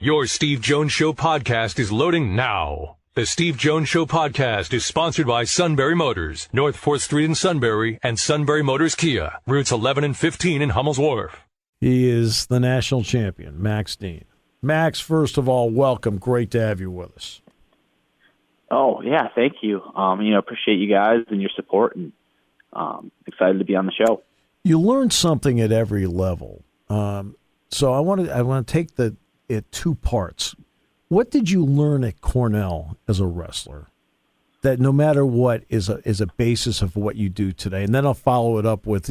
Your Steve Jones Show podcast is loading now. The Steve Jones Show podcast is sponsored by Sunbury Motors, North 4th Street in Sunbury, and Sunbury Motors Kia, routes 11 and 15 in Hummel's Wharf. He is the national champion, Max Dean. Max, first of all, welcome. Great to have you with us. Oh, yeah, thank you. Appreciate you guys and your support, and excited to be on the show. You learn something at every level. So I want to take it two parts. What did you learn at Cornell as a wrestler that no matter what is a basis of what you do today? And then I'll follow it up with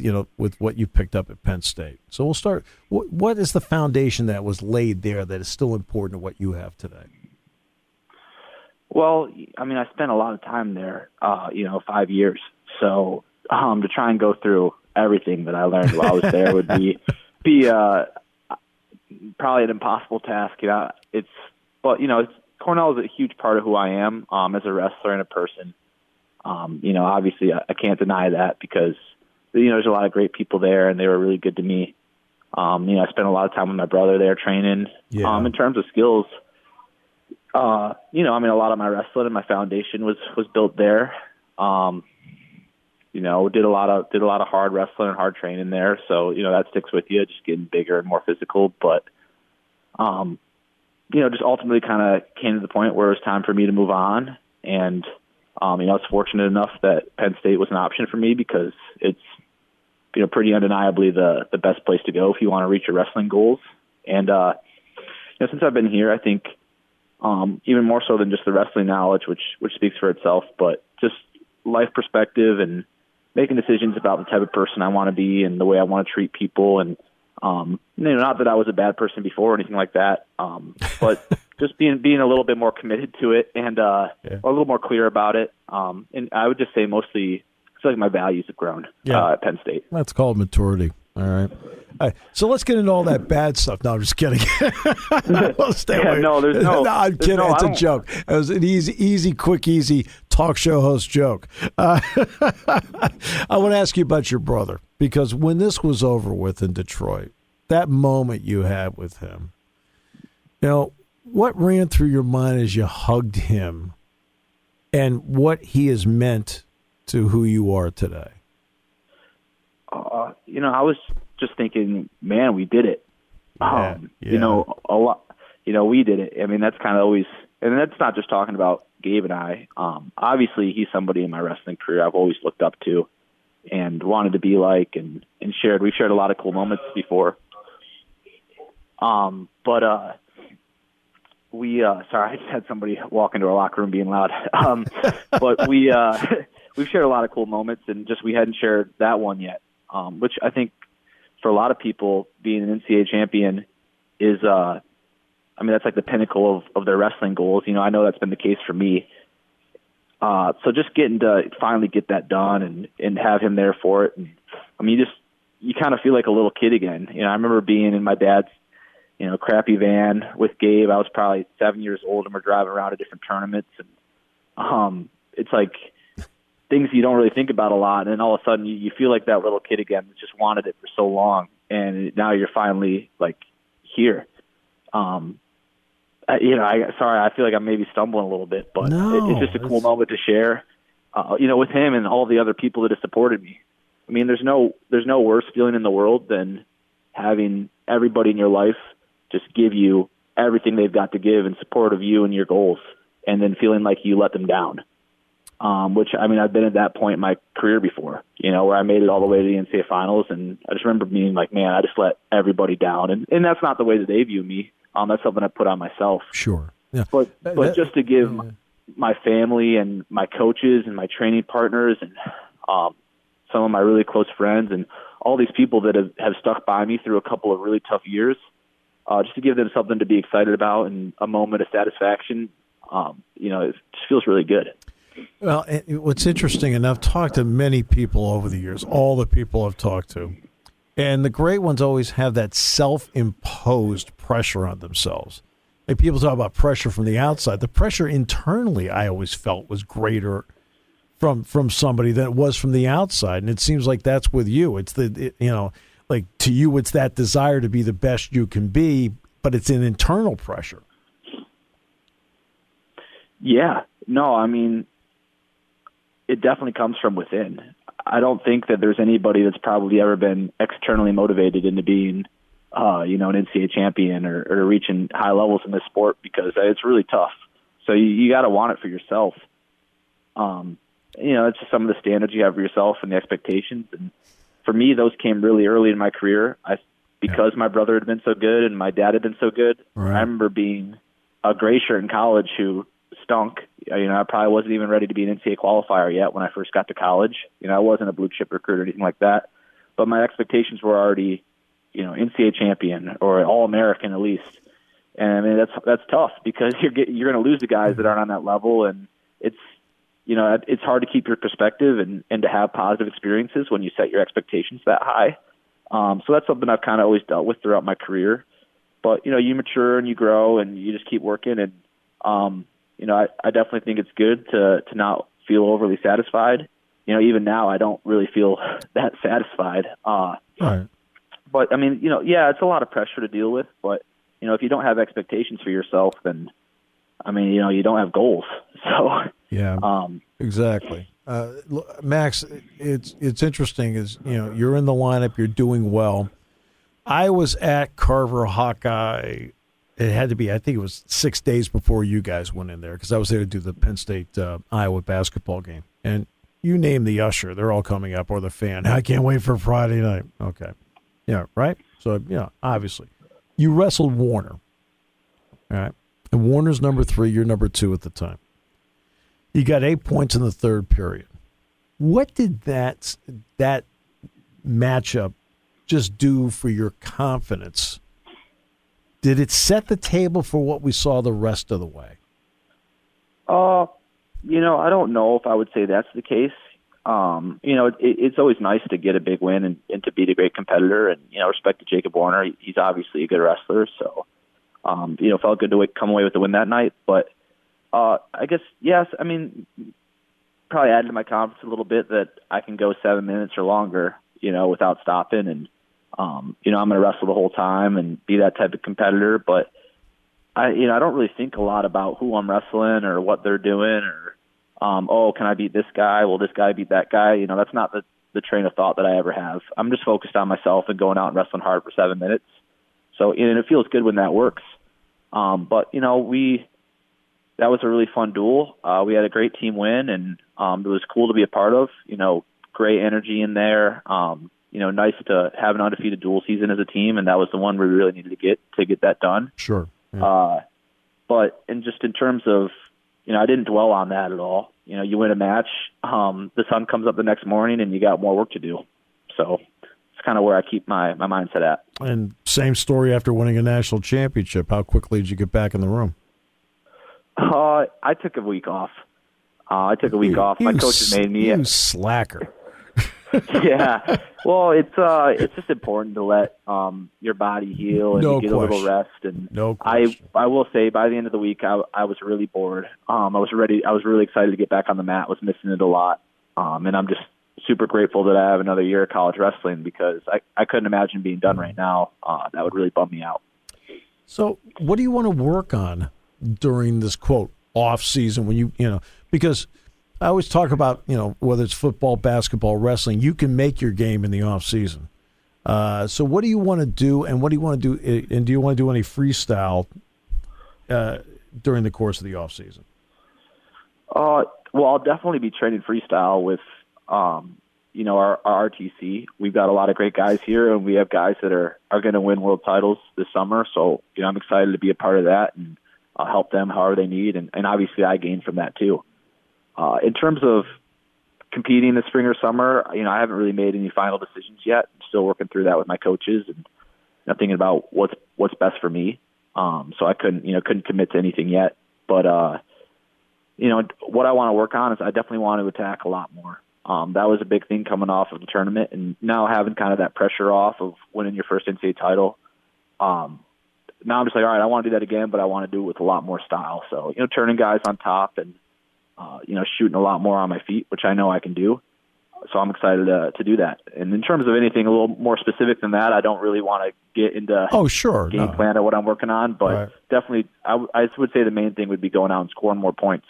what you picked up at Penn State. So we'll start. What is the foundation that was laid there that is still important to what you have today? Well, I spent a lot of time there, 5 years. So to try and go through everything that I learned while I was there would be probably an impossible task. Cornell is a huge part of who I am as a wrestler and a person. Obviously I can't deny that because there's a lot of great people there, and they were really good to me. I spent a lot of time with my brother there training. Yeah. In terms of skills, a lot of my wrestling and my foundation was built there. Did a lot of hard wrestling and hard training there. So, that sticks with you, just getting bigger and more physical. But, just ultimately kind of came to the point where it was time for me to move on. And, I was fortunate enough that Penn State was an option for me because it's, pretty undeniably the best place to go if you want to reach your wrestling goals. And, since I've been here, I think, even more so than just the wrestling knowledge, which speaks for itself, but just life perspective and making decisions about the type of person I want to be and the way I want to treat people. And, not that I was a bad person before or anything like that, but just being a little bit more committed to it and a little more clear about it. And I would just say mostly I feel like my values have grown at Penn State. That's called maturity. All right. So let's get into all that bad stuff. No, I'm just kidding. Stay away. No, there's no. No, I'm kidding. It's a joke. It was an easy, quick, easy talk show host joke. I want to ask you about your brother, because when this was over with in Detroit, that moment you had with him, what ran through your mind as you hugged him and what he has meant to who you are today? I was just thinking, man, we did it. A lot. We did it. That's kind of always, and that's not just talking about Gabe and I. Obviously, he's somebody in my wrestling career I've always looked up to and wanted to be like, and shared. We've shared a lot of cool moments before. Sorry, I just had somebody walk into our locker room being loud. But we've shared a lot of cool moments, and just we hadn't shared that one yet. Which I think for a lot of people, being an NCAA champion is, that's like the pinnacle of their wrestling goals. I know that's been the case for me. So just getting to finally get that done and have him there for it. And, you kind of feel like a little kid again. I remember being in my dad's, crappy van with Gabe. I was probably 7 years old, and we're driving around to different tournaments. And it's like things you don't really think about a lot, and then all of a sudden you feel like that little kid again that just wanted it for so long, and now you're finally like here. I feel like I'm maybe stumbling a little bit, but it's just a cool moment to share, with him and all the other people that have supported me. There's no worse feeling in the world than having everybody in your life just give you everything they've got to give in support of you and your goals, and then feeling like you let them down. Which, I've been at that point in my career before, where I made it all the way to the NCAA finals. And I just remember being like, man, I just let everybody down. And that's not the way that they view me. That's something I put on myself. Sure. Yeah. But just to give my family and my coaches and my training partners and some of my really close friends and all these people that have stuck by me through a couple of really tough years, just to give them something to be excited about and a moment of satisfaction, it just feels really good. Well, what's interesting, and I've talked to many people over the years, all the people I've talked to, and the great ones always have that self-imposed pressure on themselves. Like people talk about pressure from the outside. The pressure internally, I always felt, was greater from somebody than it was from the outside. And it seems like that's with you. It's to you, it's that desire to be the best you can be, but it's an internal pressure. Yeah. No, I mean, it definitely comes from within. I don't think that there's anybody that's probably ever been externally motivated into being, an NCAA champion or reaching high levels in this sport, because it's really tough. So you got to want it for yourself. It's just some of the standards you have for yourself and the expectations. And for me, those came really early in my career. Because my brother had been so good and my dad had been so good. Right. I remember being a gray shirt in college who stunk. I probably wasn't even ready to be an NCAA qualifier yet when I first got to college. I wasn't a blue chip recruit or anything like that. But my expectations were already, NCAA champion or All-American at least. And I mean, that's tough because you're going to lose the guys that aren't on that level, and it's hard to keep your perspective and to have positive experiences when you set your expectations that high. So that's something I've kind of always dealt with throughout my career. But you mature and you grow and you just keep working. And I definitely think it's good to not feel overly satisfied. Even now I don't really feel that satisfied. Right. But I mean, it's a lot of pressure to deal with. But if you don't have expectations for yourself, then I mean, you don't have goals. So yeah, exactly. Max, it's interesting is you're in the lineup, you're doing well. I was at Carver Hawkeye. It had to be, I think it was 6 days before you guys went in there because I was there to do the Penn State Iowa basketball game. And you name the usher, they're all coming up, or the fan. I can't wait for Friday night. Okay. Yeah, right? So, obviously. You wrestled Warner. All right. And Warner's number 3, you're number 2 at the time. You got 8 points in the third period. What did that matchup just do for your confidence? Did it set the table for what we saw the rest of the way? I don't know if I would say that's the case. It's always nice to get a big win and to beat a great competitor. And, respect to Jacob Warner. He's obviously a good wrestler. So, felt good to come away with the win that night. But I guess, yes, I mean, probably added to my confidence a little bit that I can go 7 minutes or longer, without stopping. And, I'm going to wrestle the whole time and be that type of competitor. But I don't really think a lot about who I'm wrestling or what they're doing or, can I beat this guy? Will this guy beat that guy? That's not the train of thought that I ever have. I'm just focused on myself and going out and wrestling hard for 7 minutes. So, and it feels good when that works. But, that was a really fun duel. We had a great team win, and it was cool to be a part of. Great energy in there. Nice to have an undefeated duel season as a team, and that was the one we really needed to get that done. Sure. Yeah. But in terms of, I didn't dwell on that at all. You win a match, the sun comes up the next morning, and you got more work to do. So it's kind of where I keep my mindset at. And same story after winning a national championship. How quickly did you get back in the room? I took a week off. My coaches made me. You slacker. Yeah. Well, it's just important to let your body heal and get a little rest. And I will say by the end of the week, I was really bored. I was ready. I was really excited to get back on the mat. Was missing it a lot. And I'm just super grateful that I have another year of college wrestling because I couldn't imagine being done right now. That would really bum me out. So what do you want to work on during this, quote, off season when because I always talk about, whether it's football, basketball, wrestling, you can make your game in the off season. So what do you want to do, and what do you want to do, and do you want to do any freestyle during the course of the off season? Well, I'll definitely be training freestyle with, our RTC. We've got a lot of great guys here, and we have guys that are going to win world titles this summer. So, I'm excited to be a part of that, and I'll help them however they need. And obviously I gain from that too. In terms of competing this spring or summer, I haven't really made any final decisions yet. I'm still working through that with my coaches and thinking about what's best for me. So I couldn't commit to anything yet. But, what I want to work on is I definitely want to attack a lot more. That was a big thing coming off of the tournament, and now having kind of that pressure off of winning your first NCAA title. Now I'm just like, all right, I want to do that again, but I want to do it with a lot more style. So, turning guys on top and, shooting a lot more on my feet, which I know I can do. So I'm excited to do that. And in terms of anything a little more specific than that, I don't really want to get into game plan or what I'm working on. But definitely, I would say the main thing would be going out and scoring more points.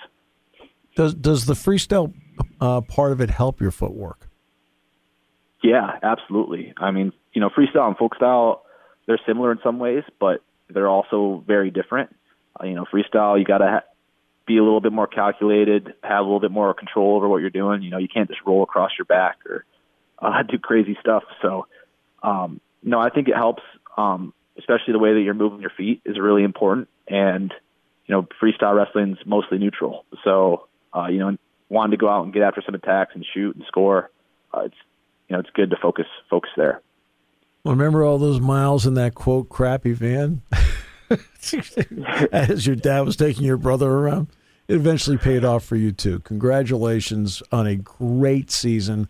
Does the freestyle part of it help your footwork? Yeah, absolutely. I mean, freestyle and folk style, they're similar in some ways, but they're also very different. Freestyle, you got to be a little bit more calculated, have a little bit more control over what you're doing. You can't just roll across your back or do crazy stuff. So, no, I think it helps, especially the way that you're moving your feet is really important. And, freestyle wrestling is mostly neutral. So, wanting to go out and get after some attacks and shoot and score, it's good to focus there. Remember all those miles in that, quote, crappy van? As your dad was taking your brother around? It eventually paid off for you, too. Congratulations on a great season.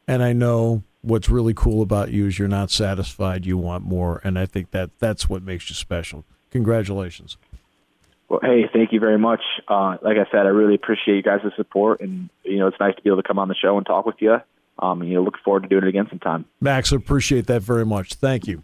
And I know what's really cool about you is you're not satisfied. You want more. And I think that's what makes you special. Congratulations. Well, hey, thank you very much. Like I said, I really appreciate you guys' support. And, it's nice to be able to come on the show and talk with you. Looking forward to doing it again sometime. Max, I appreciate that very much. Thank you.